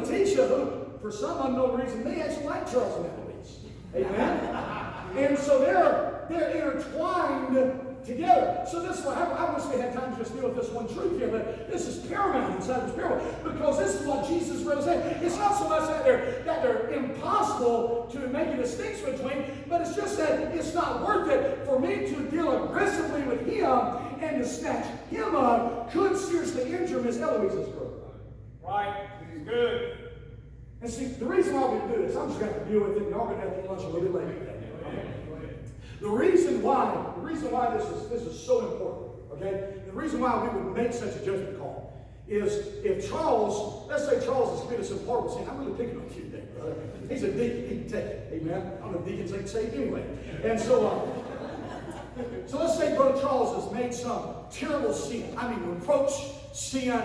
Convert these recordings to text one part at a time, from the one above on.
Letitia, who for some unknown reason may actually like Charles and Eloise. Amen? And so they're intertwined together. So this is what I wish we had time to just deal with this one truth here, but this is paramount inside this parable, because this is what Jesus really said. It's not so much that they're impossible to make a distinction between, but it's just that it's not worth it for me to deal aggressively with him, and to snatch him up could seriously injure Miss Eloise's growth. Right. He's good. And see, the reason why we do this, I'm just going to have to deal with it. Y'all are going to have to eat lunch a little bit later today. Okay? The reason why this is so important, okay? The reason why we would make such a judgment call is if Charles, let's say Charles is committed some horrible sin. I'm really picking on you today, brother. He's a deacon. He can take it. Amen. I'm a deacon, so he can say it anyway. And so let's say Brother Charles has made some terrible sin. I mean, reproach, sin,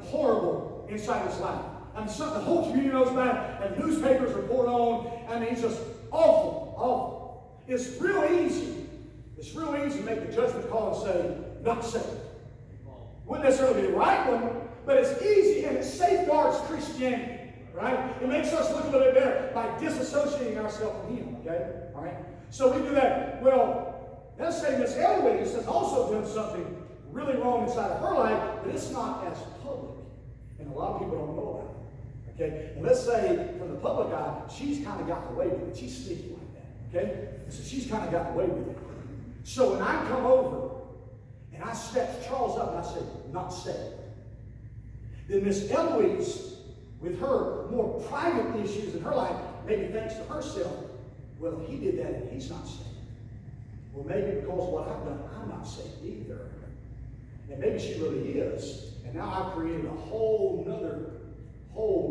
horrible inside his life. Something the whole community knows about, and newspapers report on. It's just awful, awful. It's real easy to make the judgment call and say, not saved. Wouldn't necessarily be the right one, but it's easy, and it safeguards Christianity, right? It makes us look a little bit better by disassociating ourselves from him, okay? All right? So we do that. Well, let's say Miss Eloise has also done something really wrong inside of her life, but it's not as public, and a lot of people don't know about it. Okay? And let's say, from the public eye, she's kind of gotten away with it. She's sneaky like that. Okay? So she's kind of gotten away with it. So when I come over and I snatch Charles up and I say, not saved, then Miss Eloise, with her more private issues in her life, maybe thinks to herself, well, if he did that and he's not saved, well, maybe because of what I've done, I'm not saved either. And maybe she really is. And now I've created a whole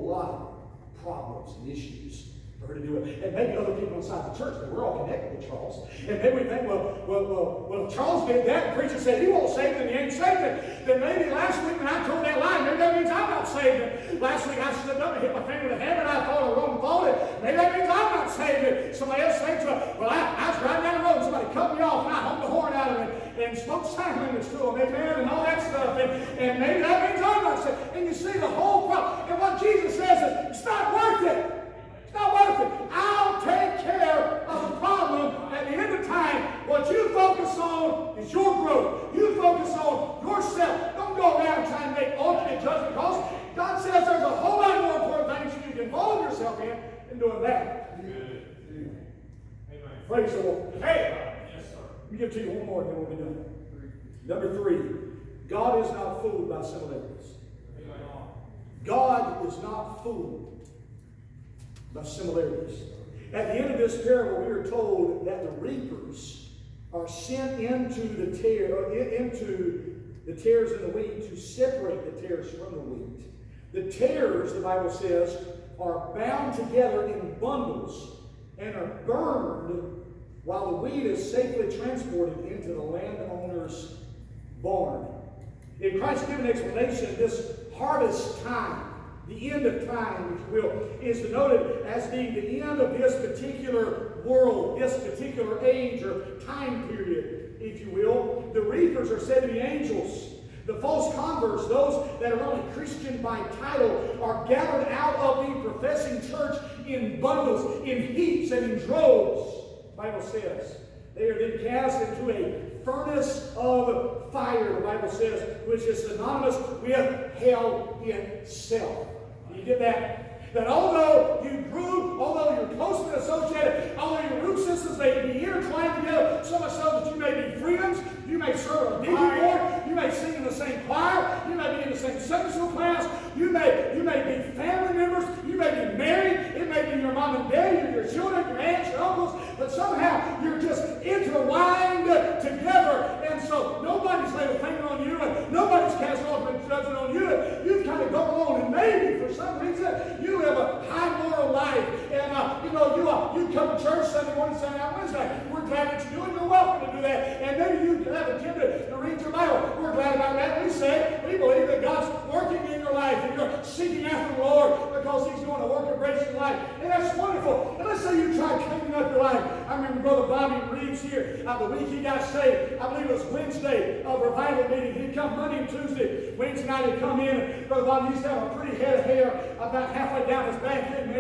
lot of problems and issues for her to do it. And maybe other people inside the church, that we're all connected with Charles. And maybe we think, well, Charles did that, the preacher said he won't save it, and he ain't saved it. Then maybe last week when I told that lie, maybe that means I'm not saved. Last week I slipped up and hit my finger with a hammer, and I thought a wrong thought. Maybe that means I'm not saved. Somebody else thinks, well, I was driving down the road, and somebody cut me off, and I honked the horn out of it, and smoked silencers to them, amen, and all that stuff. And maybe that means I'm not saved. And you see the whole problem. And what Jesus says is, it's not worth it. It's not worth it. I'll take care of the problem at the end of time. What you focus on is your growth. You focus on yourself. Don't go around trying to make ultimate judgment calls. God says there's a whole lot more important things you can involve yourself in than doing that. Good. Amen. Praise the Lord. Hey! Yes, sir. Let me give to you one more and then we'll be done. Number 3, God is not fooled by similarities. God is not fooled by similarities. At the end of this parable, we are told that the reapers are sent into the tares in the wheat to separate the tares from the wheat. The tares, the Bible says, are bound together in bundles and are burned while the wheat is safely transported into the landowner's barn. In Christ's given explanation, this harvest time, the end of time, if you will, is denoted as being the end of this particular world, this particular age or time period, if you will. The reapers are said to be angels. The false converts, those that are only Christian by title, are gathered out of the professing church in bundles, in heaps, and in droves, the Bible says. They are then cast into a furnace of fire, the Bible says, which is synonymous with hell itself. You get that? That although you grew, although you're closely associated, although your root systems may be intertwined together, so much so that you may be friends, you may serve a deacon board, you may sing in the same choir, you may be in the same Sunday school class, you may be family members, you may be married, it may be your mom and dad, your children, your aunts, your uncles, but somehow you're just intertwined together, and so nobody's laid a finger on you, and nobody's cast ultimate judgment on you. You've kind of gone along, and maybe for some reason you live a high moral life, and you come to church Sunday morning, Sunday night, Wednesday. We're glad that you do it. You're welcome to do that, and maybe you have attempted to read your Bible. We're glad about that. We believe that God's working in your life, and you're seeking after the Lord because He's doing a work of grace in your life. life. And that's wonderful. And let's say you try cleaning up your life. I remember Brother Bobby Reeves here, the week he got saved, I believe it was Wednesday of revival meeting. He'd come Monday and Tuesday. Wednesday night he'd come in, and Brother Bobby used to have a pretty head of hair about halfway down his back, and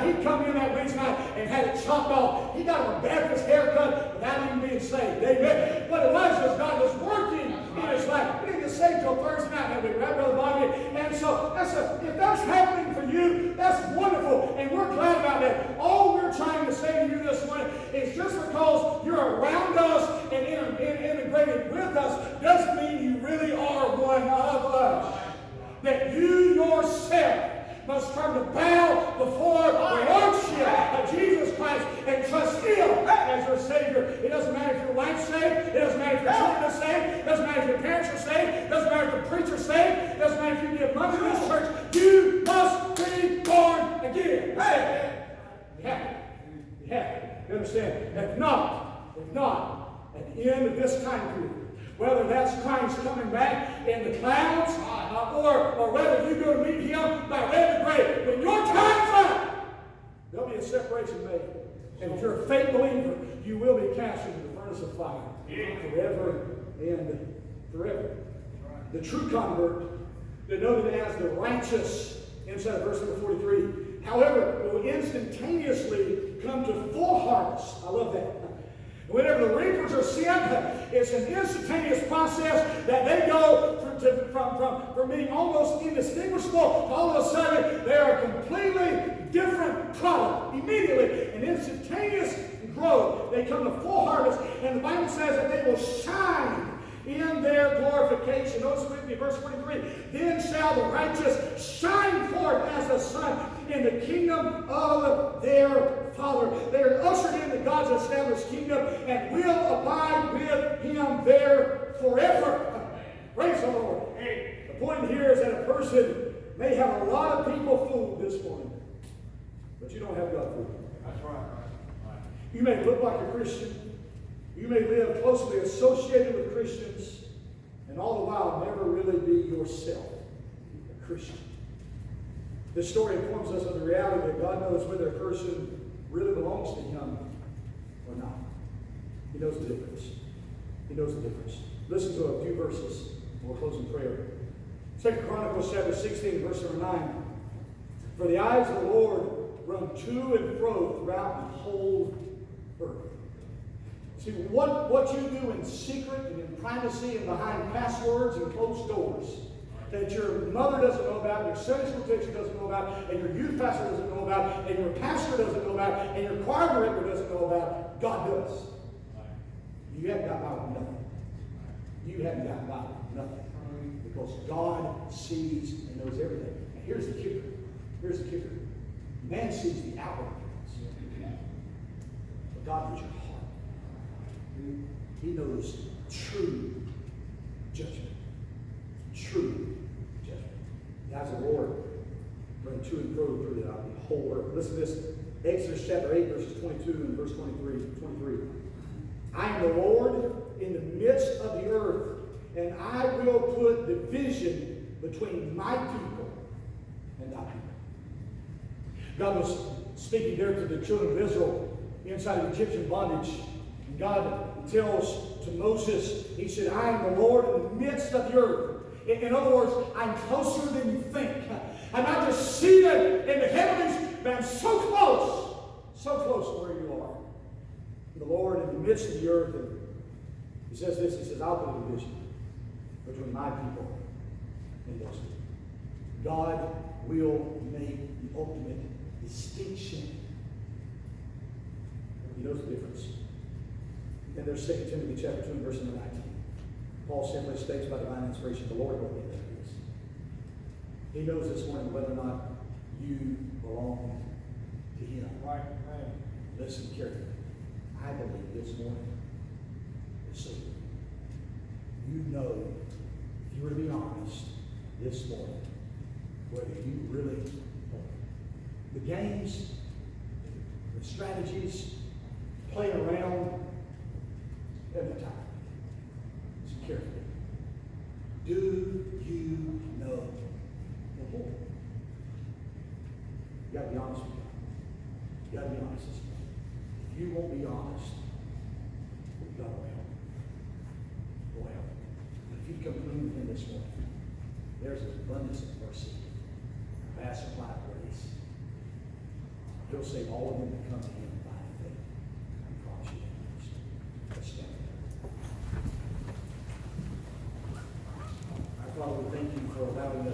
he'd come in that Wednesday night and had it chopped off. He got a Baptist haircut without even being saved. Amen. What it was God was working in his life. He didn't get saved till Thursday night, have we, right, Brother Bobby? And so if that's happening for you, that's wonderful, and we're glad about that. All we're trying to say to you this morning is just because you're around us and integrated with us doesn't mean you really are one of us. That you yourself must come to bow before the Lordship of Jesus Christ and trust Him as your Savior. It doesn't matter if your wife's saved. It doesn't matter if your children are saved. It doesn't matter if your parents are saved. It doesn't matter if the preacher's saved. It doesn't matter if you give money to this church. You must be born again. You have to. You have to. You understand? If not, at the end of this time period, whether that's Christ coming back in the clouds, or whether you go to meet Him by way of the grave, when your time's up, there'll be a separation made. And if you're a faith believer, you will be cast into the furnace of fire forever and forever. The true convert, denoted as the righteous, inside of verse number 43, however, will instantaneously come to full harvest. I love that. Whenever the reapers are sent, it's an instantaneous process that they go from being almost indistinguishable to all of a sudden they are a completely different product. Immediately, an instantaneous growth. They come to full harvest, and the Bible says that they will shine in their glorification. Notice with me, verse 43. Then shall the righteous shine forth as the sun in the kingdom of their Father. They are ushered into God's established kingdom and will abide with Him there forever. Praise the Lord. The point here is that a person may have a lot of people fooled this morning, but you don't have God fooled. That's right. You may look like a Christian. You may live closely associated with Christians, and all the while never really be yourself a Christian. This story informs us of the reality that God knows whether a person really belongs to Him or not. He knows the difference. He knows the difference. Listen to a few verses, and we'll close in prayer. 2 Chronicles chapter 16, verse number 9. For the eyes of the Lord run to and fro throughout the whole earth. See, what you do in secret and in privacy and behind passwords and closed doors that your mother doesn't know about, your Sunday school teacher doesn't know about, and your youth pastor doesn't know about, and your pastor doesn't know about, and your choir director doesn't know about, God does. You haven't got by with nothing. You haven't got by with nothing. Because God sees and knows everything. And here's the kicker. Here's the kicker. Man sees the outward appearance. But God knows your heart. He knows true judgment. True judgment. The eyes of the Lord run to and fro through the whole earth. Listen to this. Exodus chapter 8, verses 22 and verse 23. I am the Lord in the midst of the earth, and I will put division between my people and thy people. God was speaking there to the children of Israel inside of Egyptian bondage. And God tells to Moses, He said, I am the Lord in the midst of the earth. In other words, I'm closer than you think. I'm not just seated in the heavens, but I'm so close to where you are. The Lord in the midst of the earth. And He says this, He says, I'll put a division between my people and those people. God will make the ultimate distinction. He knows the difference. And there's 2 Timothy chapter 2 and verse number 19. Paul simply states by divine inspiration, the Lord will get that is. He knows this morning whether or not you belong to Him. Right. Listen carefully. I believe this morning is so. You know, if you were to be honest this morning, whether you really the games, the strategies, playing around, every time. Listen carefully. Do you know the Lord? You gotta be honest with God. You gotta be honest this morning. If you won't be honest, God will help. Will help. But if you come clean with Him this morning, there's an abundance of mercy, vast supply of grace. He'll save all of them that come to Him by faith. I promise you that. Let's stand. Our Father, we thank You for allowing us